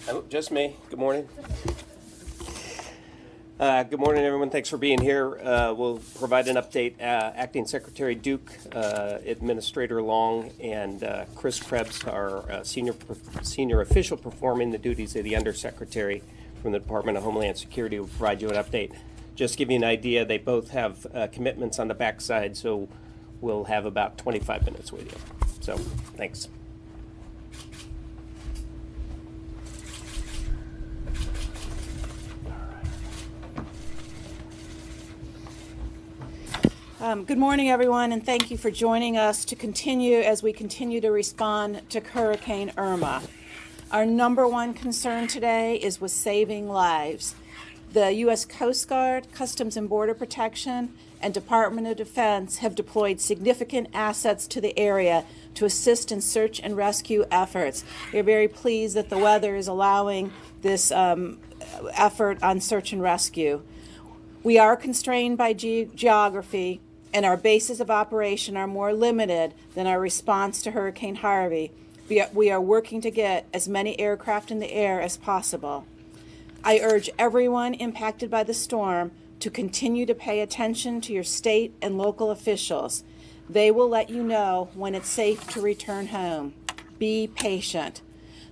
Oh, just me. Good morning. Good morning, everyone. Thanks for being here. We'll provide an update. Acting Secretary Duke, Administrator Long, and Chris Krebs, our senior official performing the duties of the Undersecretary from the Department of Homeland Security, will provide you an update. Just to give you an idea, they both have commitments on the backside, so we'll have about 25 minutes with you. So, thanks. Good morning, everyone, and thank you for joining us to continue as we continue to respond to Hurricane Irma. Our number one concern today is with saving lives. The U.S. Coast Guard, Customs and Border Protection, and Department of Defense have deployed significant assets to the area to assist in search and rescue efforts. We're very pleased that the weather is allowing this effort on search and rescue. We are constrained by geography, and our bases of operation are more limited than our response to Hurricane Harvey. We are working to get as many aircraft in the air as possible. I urge everyone impacted by the storm to continue to pay attention to your state and local officials. They will let you know when it's safe to return home. Be patient.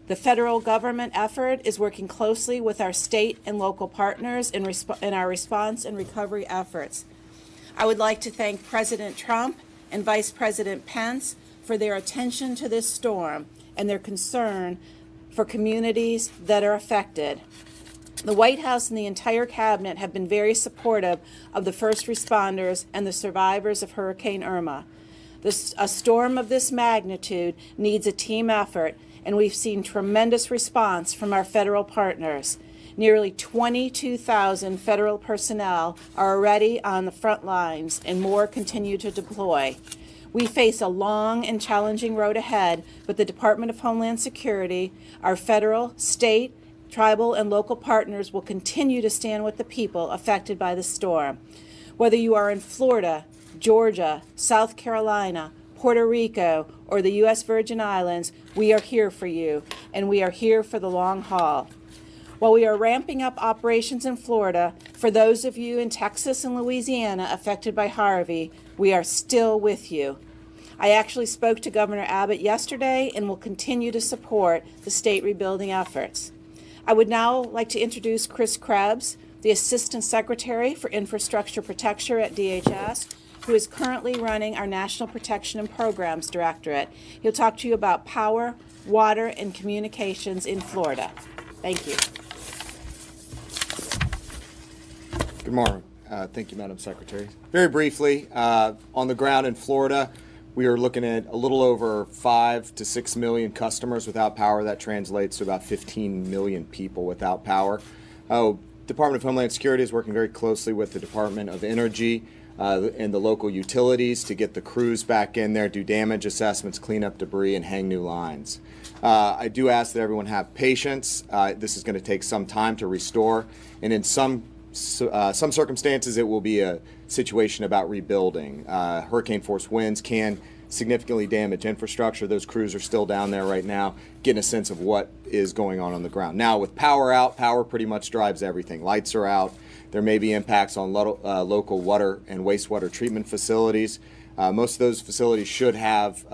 The federal government effort is working closely with our state and local partners in our response and recovery efforts. I would like to thank President Trump and Vice President Pence for their attention to this storm and their concern for communities that are affected. The White House and the entire cabinet have been very supportive of the first responders and the survivors of Hurricane Irma. A storm of this magnitude needs a team effort, and we've seen tremendous response from our federal partners. Nearly 22,000 federal personnel are already on the front lines, and more continue to deploy. We face a long and challenging road ahead, but the Department of Homeland Security, our federal, state, tribal, and local partners will continue to stand with the people affected by the storm. Whether you are in Florida, Georgia, South Carolina, Puerto Rico, or the U.S. Virgin Islands, we are here for you, and we are here for the long haul. While we are ramping up operations in Florida, for those of you in Texas and Louisiana affected by Harvey, we are still with you. I actually spoke to Governor Abbott yesterday and will continue to support the state rebuilding efforts. I would now like to introduce Chris Krebs, the Assistant Secretary for Infrastructure Protection at DHS, who is currently running our National Protection and Programs Directorate. He'll talk to you about power, water, and communications in Florida. Thank you. Good morning. Thank you, Madam Secretary. Very briefly, on the ground in Florida, we are looking at a little over 5 to 6 million customers without power. That translates to about 15 million people without power. Department of Homeland Security is working very closely with the Department of Energy and the local utilities to get the crews back in there, do damage assessments, clean up debris, and hang new lines. I do ask that everyone have patience. This is going to take some time to restore, and in some circumstances it will be a situation about rebuilding. Hurricane force winds can significantly damage infrastructure. Those crews are still down there right now getting a sense of what is going on the ground. Now with power out, power pretty much drives everything. Lights are out. There may be impacts on local water and wastewater treatment facilities. Most of those facilities should have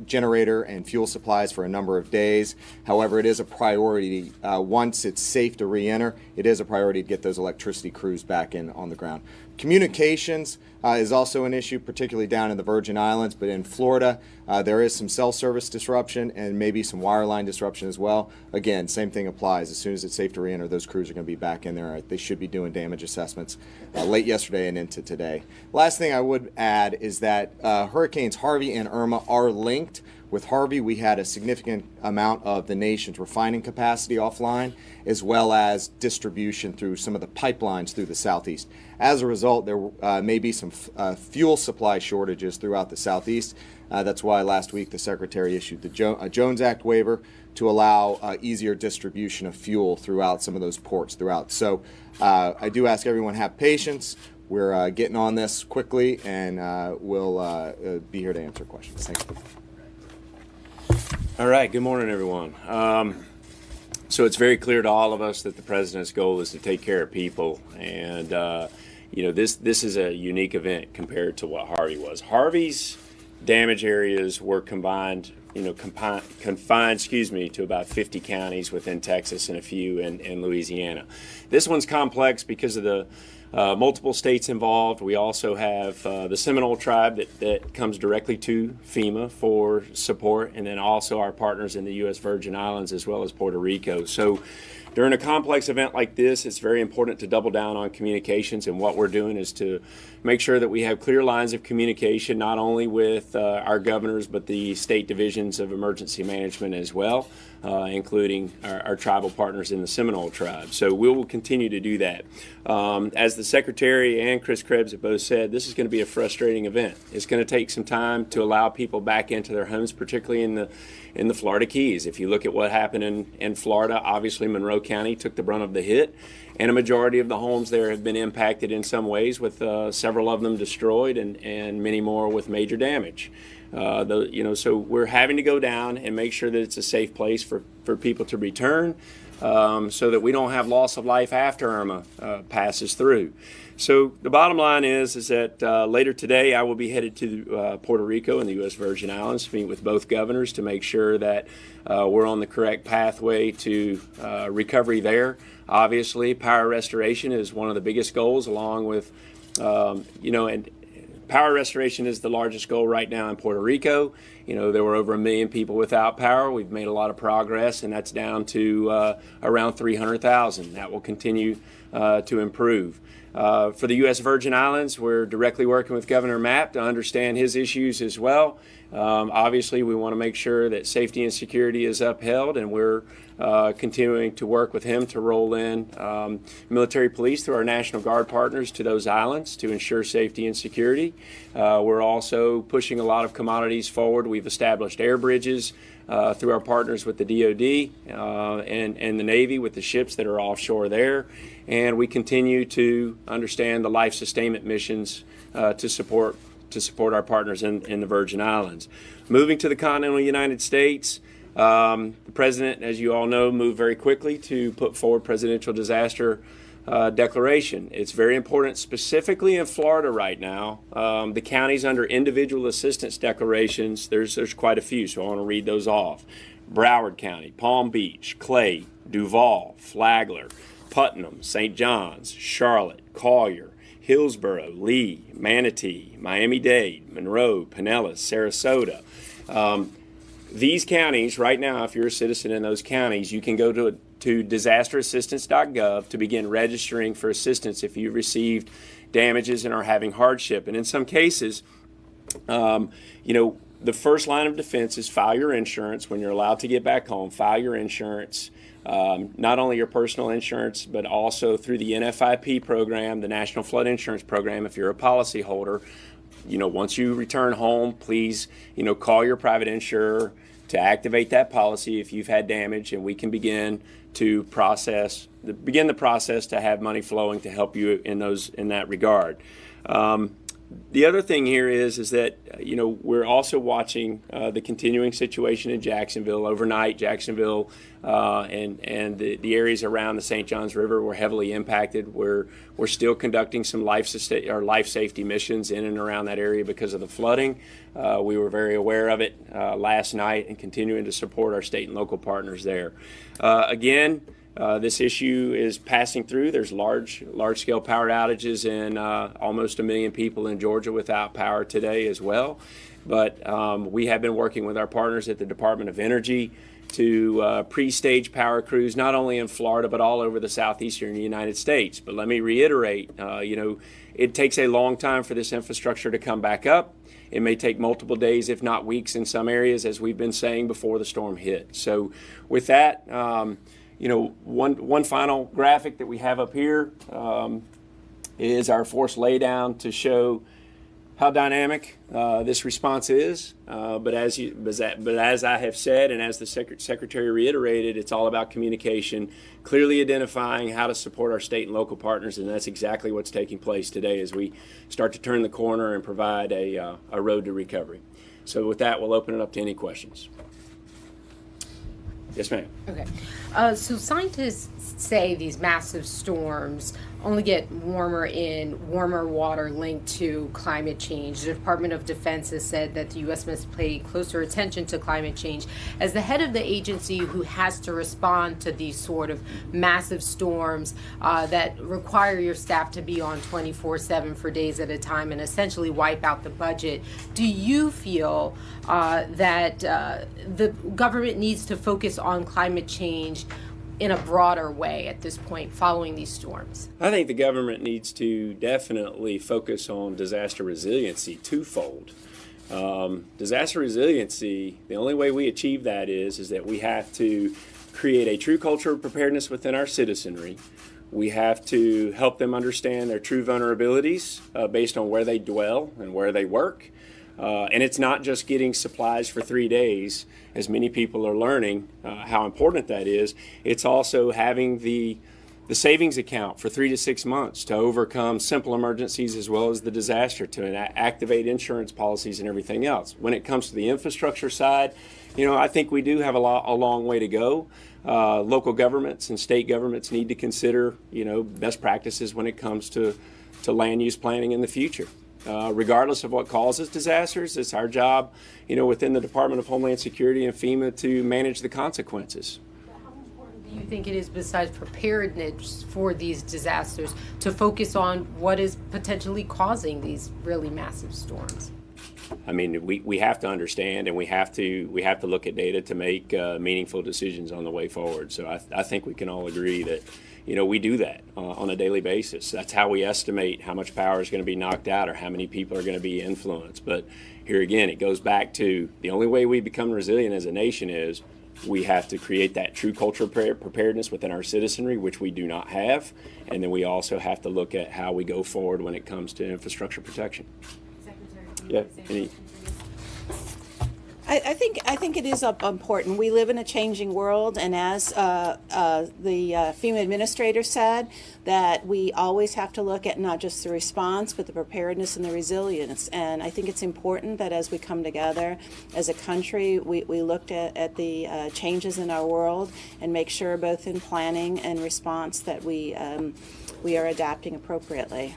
generator and fuel supplies for a number of days. However, it is a priority. Once it's safe to re-enter, it is a priority to get those electricity crews back in on the ground. Communications is also an issue, particularly down in the Virgin Islands, but in Florida, there is some cell service disruption and maybe some wireline disruption as well. Again, same thing applies. As soon as it's safe to re-enter, those crews are going to be back in there. They should be doing damage assessments late yesterday and into today. Last thing I would add is that Hurricanes Harvey and Irma are linked. With Harvey, we had a significant amount of the nation's refining capacity offline, as well as distribution through some of the pipelines through the southeast. As a result, there may be some fuel supply shortages throughout the southeast. That's why last week the Secretary issued the Jones Act waiver to allow easier distribution of fuel throughout some of those ports throughout. So I do ask everyone to have patience. We're getting on this quickly, and we'll be here to answer questions. Thank you. All right, good morning, everyone. So it's very clear to all of us that the president's goal is to take care of people, and this is a unique event compared to what Harvey was. Harvey's damage areas were confined to about 50 counties within Texas and a few in Louisiana. This one's complex because of the multiple states involved. We also have the Seminole tribe that comes directly to FEMA for support, and then also our partners in the U.S. Virgin Islands as well as Puerto Rico. So during a complex event like this, it's very important to double down on communications, and what we're doing is to make sure that we have clear lines of communication, not only with our governors, but the state divisions of emergency management as well, including our tribal partners in the Seminole tribe. So we will continue to do that. As the Secretary and Chris Krebs have both said, this is going to be a frustrating event. It's going to take some time to allow people back into their homes, particularly in the Florida Keys. If you look at what happened in Florida, obviously Monroe County took the brunt of the hit, and a majority of the homes there have been impacted in some ways, with several of them destroyed and many more with major damage. So we're having to go down and make sure that it's a safe place for people to return, so that we don't have loss of life after Irma passes through. So the bottom line is that later today I will be headed to Puerto Rico and the U.S. Virgin Islands to meet with both governors to make sure that we're on the correct pathway to recovery there. Obviously, power restoration is one of the biggest goals, along with, and power restoration is the largest goal right now in Puerto Rico. There were over 1 million people without power. We've made a lot of progress, and that's down to around 300,000. That will continue to improve. For the U.S. Virgin Islands, we're directly working with Governor Mapp to understand his issues as well. Obviously, we want to make sure that safety and security is upheld, and we're continuing to work with him to roll in military police through our National Guard partners to those islands to ensure safety and security. We're also pushing a lot of commodities forward. We've established air bridges through our partners with the DoD and the Navy with the ships that are offshore there. And we continue to understand the life sustainment missions to support our partners in the Virgin Islands. Moving to the continental United States, the President, as you all know, moved very quickly to put forward presidential disaster declaration. It's very important, specifically in Florida right now. The counties under individual assistance declarations, there's quite a few, so I want to read those off. Broward County, Palm Beach, Clay, Duval, Flagler, Putnam, St. John's, Charlotte, Collier, Hillsborough, Lee, Manatee, Miami-Dade, Monroe, Pinellas, Sarasota. These counties, right now, if you're a citizen in those counties, you can go to disasterassistance.gov to begin registering for assistance if you've received damages and are having hardship. And in some cases, the first line of defense is file your insurance. When you're allowed to get back home, file your insurance. Not only your personal insurance, but also through the NFIP program, the National Flood Insurance Program. If you're a policyholder, once you return home, please, call your private insurer to activate that policy if you've had damage, and we can begin the process to have money flowing to help you in that regard. The other thing here is that we're also watching the continuing situation in Jacksonville. Overnight, Jacksonville and the areas around the St. Johns River were heavily impacted. We're still conducting some life safety missions in and around that area because of the flooding. We were very aware of it last night and continuing to support our state and local partners there. Again, this issue is passing through. There's large-scale power outages and almost 1 million people in Georgia without power today as well. But we have been working with our partners at the Department of Energy to pre-stage power crews, not only in Florida, but all over the southeastern United States. But let me reiterate, it takes a long time for this infrastructure to come back up. It may take multiple days, if not weeks in some areas, as we've been saying before the storm hit. So with that, one final graphic that we have up here is our force laydown to show how dynamic this response is. But as I have said, and as the Secretary reiterated, it's all about communication, clearly identifying how to support our state and local partners, and that's exactly what's taking place today as we start to turn the corner and provide a road to recovery. So with that, we'll open it up to any questions. Yes, ma'am. Okay. So scientists say these massive storms only get warmer in warmer water linked to climate change. The Department of Defense has said that the U.S. must pay closer attention to climate change. As the head of the agency who has to respond to these sort of massive storms that require your staff to be on 24/7 for days at a time and essentially wipe out the budget, do you feel that the government needs to focus on climate change in a broader way at this point following these storms? I think the government needs to definitely focus on disaster resiliency twofold. Disaster resiliency, the only way we achieve that is that we have to create a true culture of preparedness within our citizenry. We have to help them understand their true vulnerabilities based on where they dwell and where they work. And it's not just getting supplies for 3 days, as many people are learning how important that is. It's also having the savings account for 3 to 6 months to overcome simple emergencies as well as the disaster, to activate insurance policies and everything else. When it comes to the infrastructure side, I think we do have a long way to go. Local governments and state governments need to consider, best practices when it comes to land use planning in the future. Regardless of what causes disasters, it's our job, within the Department of Homeland Security and FEMA to manage the consequences. How important do you think it is, besides preparedness for these disasters, to focus on what is potentially causing these really massive storms? I mean, we have to understand, and we have to look at data to make meaningful decisions on the way forward. So I think we can all agree that we do that on a daily basis. That's how we estimate how much power is going to be knocked out or how many people are going to be influenced. But here again, it goes back to the only way we become resilient as a nation is we have to create that true culture of preparedness within our citizenry, which we do not have. And then we also have to look at how we go forward when it comes to infrastructure protection. Yeah. I think it is important. We live in a changing world, and as the FEMA administrator said, that we always have to look at not just the response, but the preparedness and the resilience. And I think it's important that as we come together as a country, we looked at the changes in our world and make sure, both in planning and response, that we are adapting appropriately.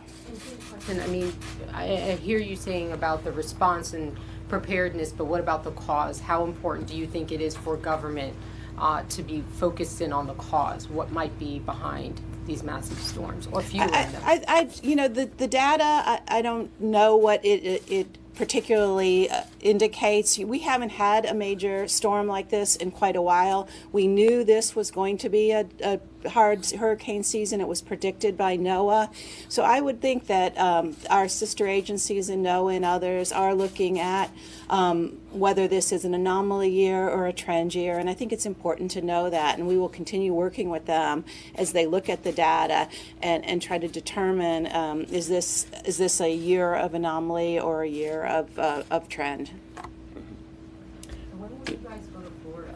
And I mean, I hear you saying about the response and preparedness, but what about the cause? How important do you think it is for government to be focused in on the cause? What might be behind these massive storms, or fewer of them? The data, I don't know what it particularly indicates. We haven't had a major storm like this in quite a while. We knew this was going to be a hard hurricane season. It was predicted by NOAA. So I would think that our sister agencies in NOAA and others are looking at whether this is an anomaly year or a trend year, and I think it's important to know that, and we will continue working with them as they look at the data and try to determine is this a year of anomaly or a year of trend. When will you guys go to Florida?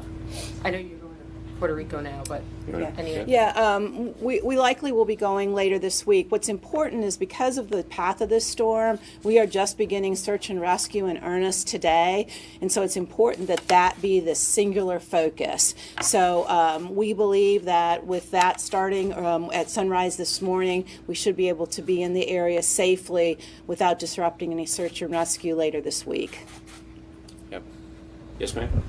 I know you're going to Puerto Rico now, but we likely will be going later this week. What's important is, because of the path of this storm, we are just beginning search and rescue in earnest today, and so it's important that that be the singular focus. So we believe that with that starting at sunrise this morning, we should be able to be in the area safely without disrupting any search and rescue later this week. Yep. Yes, ma'am.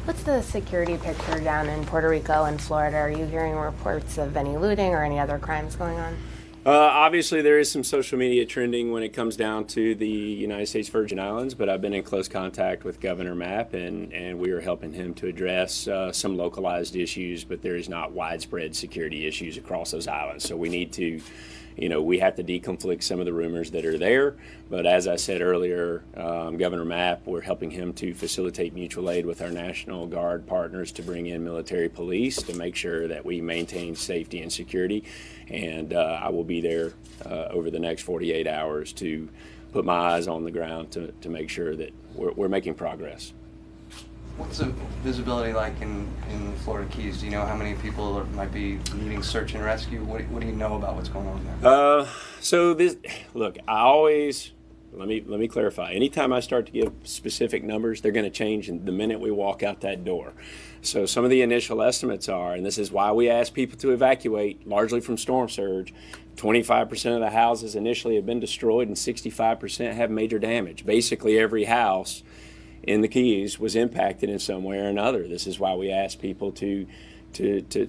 What's the security picture down in Puerto Rico and Florida? Are you hearing reports of any looting or any other crimes going on? Obviously, there is some social media trending when it comes down to the United States Virgin Islands, but I've been in close contact with Governor Mapp, and we are helping him to address some localized issues, but there is not widespread security issues across those islands. So we need to, we have to deconflict some of the rumors that are there. But as I said earlier, Governor Mapp, we're helping him to facilitate mutual aid with our National Guard partners to bring in military police to make sure that we maintain safety and security. And I will be there over the next 48 hours to put my eyes on the ground to make sure that we're making progress. What's the visibility like in the Florida Keys? Do you know how many people might be needing search and rescue? What do you know about what's going on there? So look, I always let me clarify. Anytime I start to give specific numbers, they're going to change the minute we walk out that door. So some of the initial estimates are, and this is why we ask people to evacuate largely from storm surge, 25% of the houses initially have been destroyed and 65% have major damage. Basically every house in the Keys was impacted in some way or another. This is why we ask people to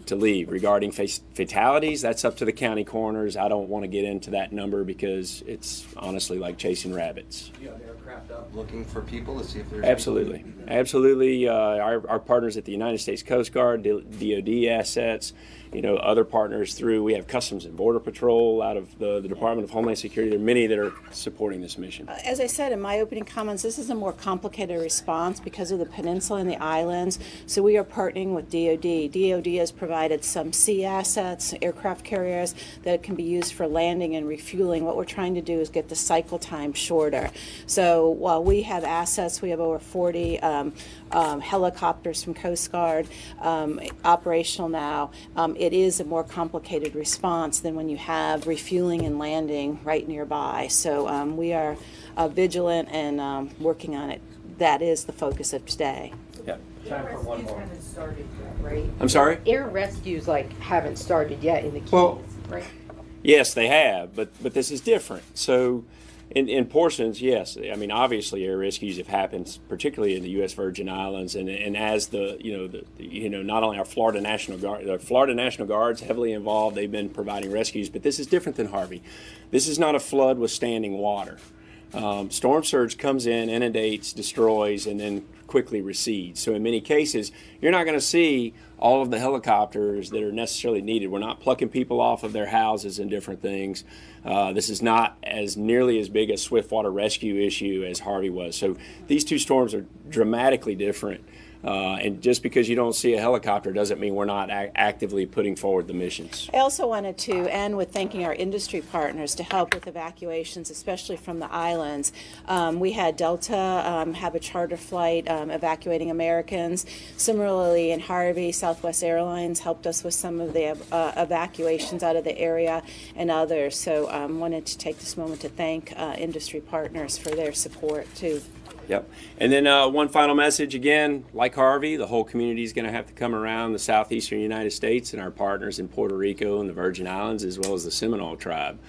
leave. Regarding fatalities, that's up to the county coroners. I don't want to get into that number because it's honestly like chasing rabbits. You have aircraft up looking for people to see if there's Absolutely. Absolutely. Our partners at the United States Coast Guard, DOD assets, other partners through, we have Customs and Border Patrol out of the Department of Homeland Security. There are many that are supporting this mission. As I said in my opening comments, this is a more complicated response because of the peninsula and the islands. So we are partnering with DOD. DOD has provided some sea assets, aircraft carriers that can be used for landing and refueling. What we're trying to do is get the cycle time shorter. So while we have assets, we have over 40 helicopters from Coast Guard operational now. It is a more complicated response than when you have refueling and landing right nearby. So we are vigilant and working on it. That is the focus of today. Yeah. Time for one more. Haven't started yet, right? I'm sorry? Air rescues haven't started yet in the Keys, Well, right? Yes, they have, but this is different. So in portions, yes. I mean, obviously air rescues have happened, particularly in the U.S. Virgin Islands, and as not only our Florida National Guard, the Florida National Guard's heavily involved. They've been providing rescues, but this is different than Harvey. This is not a flood with standing water. Storm surge comes in, inundates, destroys, and then quickly recedes. So in many cases, you're not going to see all of the helicopters that are necessarily needed. We're not plucking people off of their houses and different things. This is not as nearly as big a swiftwater rescue issue as Harvey was. So these two storms are dramatically different. And just because you don't see a helicopter doesn't mean we're not actively putting forward the missions. I also wanted to end with thanking our industry partners to help with evacuations, especially from the islands. We had Delta have a charter flight evacuating Americans. Similarly, in Harvey, Southwest Airlines helped us with some of the evacuations out of the area and others. So I wanted to take this moment to thank industry partners for their support, too. Yep. And then one final message again, like Harvey, the whole community is going to have to come around the southeastern United States and our partners in Puerto Rico and the Virgin Islands, as well as the Seminole tribe.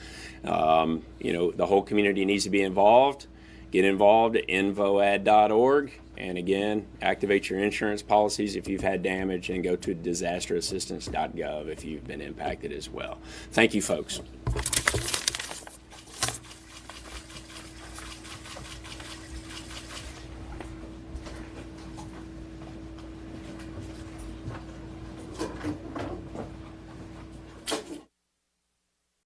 The whole community needs to be involved. Get involved at infoad.org. And again, activate your insurance policies if you've had damage, and go to disasterassistance.gov if you've been impacted as well. Thank you, folks.